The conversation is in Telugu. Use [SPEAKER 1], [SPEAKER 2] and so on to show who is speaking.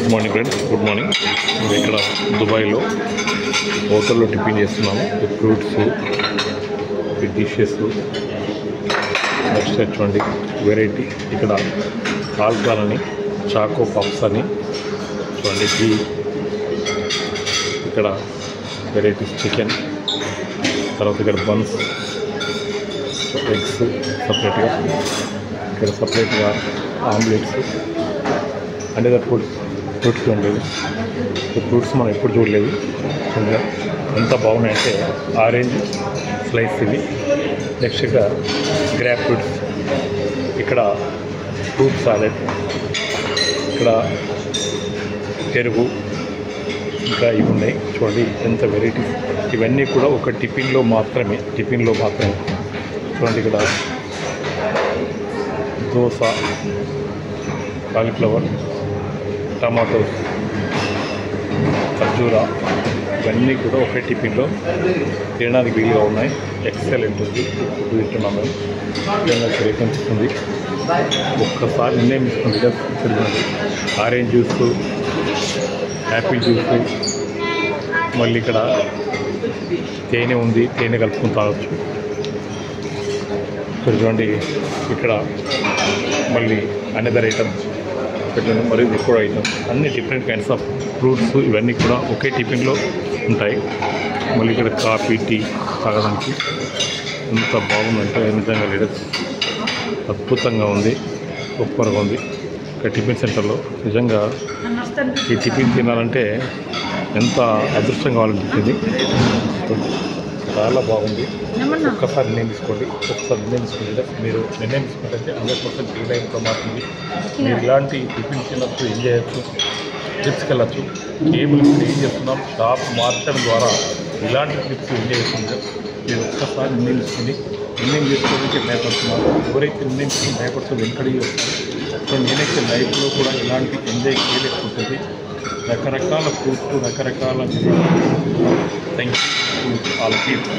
[SPEAKER 1] Good morning friends, good morning. ఇక్కడ దుబాయ్లో హోటల్లో టిఫిన్ చేస్తున్నాము. ఈ ఫ్రూట్స్, ఈ డిషెస్, నెక్స్ట్ చూడండి వెరైటీ. ఇక్కడ ఆల్కాన్ అని, చాకో పప్స్ అని చూడండి. ఘీ, ఇక్కడ వెరైటీస్ చికెన్, తర్వాత ఇక్కడ బన్స్, ఎగ్స్ సపరేట్గా, ఇక్కడ సపరేట్గా ఆమ్లెట్స్ అండ్ అదర్ ఫ్రూట్స్ ఉండేవి. ఈ ఫ్రూట్స్ మనం ఎప్పుడు చూడలేదు. చూడగా ఎంత బాగున్నాయంటే ఆరెంజ్ స్లైస్ ఇవి. నెక్స్ట్ ఇక్కడ గ్రాప్ ఫ్రూట్స్, ఇక్కడ ఫ్రూట్ సాలెడ్, ఇక్కడ పెరుగు, ఇంకా ఇవి ఉన్నాయి. చూడండి ఎంత వెరైటీస్. ఇవన్నీ కూడా ఒక టిఫిన్లో మాత్రమే. చూడండి ఇక్కడ దోశ, కాలీఫ్లవర్, టమాటో, ఖర్జూరా, ఇవన్నీ కూడా ఒకే టిఫిన్లో తినడానికి వీలుగా ఉన్నాయి. ఎక్సలెంట్ ఉంది. ఫుడ్ తింటున్నాం మేము. నిజంగా కనిపిస్తుంది. ఒక్కసారి నిర్ణయం తీసుకుంది కదా. ఆరెంజ్ జ్యూస్, యాపిల్ జ్యూస్, మళ్ళీ ఇక్కడ తేనె ఉంది. తేనె కలుపుకొని తాగొచ్చు. ఇక్కడ చూడండి ఇక్కడ మళ్ళీ అనదర్ ఐటమ్స్ పెట్టండి. మరియు ఎక్కువ ఐటమ్స్ అన్ని డిఫరెంట్ కైండ్స్ ఆఫ్ ఫ్రూట్స్ ఇవన్నీ కూడా ఒకే టిఫిన్లో ఉంటాయి. మళ్ళీ ఇక్కడ కాఫీ, టీ తాగడానికి ఎంత బాగుందంటే నిజంగా లీడర్స్ అద్భుతంగా ఉంది. సూపర్గా ఉంది. ఇక్కడ టిఫిన్ సెంటర్లో నిజంగా ఈ టిఫిన్ తినాలంటే ఎంత అదృష్టం కావాలనిపించింది. చాలా బాగుంది. ఒక్కసారి నిర్ణయం తీసుకోండి. మీరు నిర్ణయం తీసుకుంటే 100% ఫ్రీ లైఫ్తో మారుతుంది. మీరు ఇలాంటి టిఫిన్ తినచ్చు, ఎంజాయ్ చేయొచ్చు, ట్రిప్స్కి వెళ్ళచ్చు. కేబుల్ ఏం చేస్తున్నాం, షాప్ మార్చడం ద్వారా ఇలాంటి ట్రిప్స్ ఎంజాయ్ చేస్తుంది. మీరు ఒక్కసారి నిర్ణయం చేసుకోవడానికి భయపడుతున్నారు. ఎవరైతే నిర్ణయం తీసుకుని భయపడుతుంది వెంకటి చేస్తారు. సో నేనైతే లైఫ్లో కూడా ఇలాంటి ఎంజాయ్ చేయలేకపోతుంది. రకరకాల ఫ్రూట్స్, రకరకాల థ్యాంక్ యూ ఆల్ పీపుల్.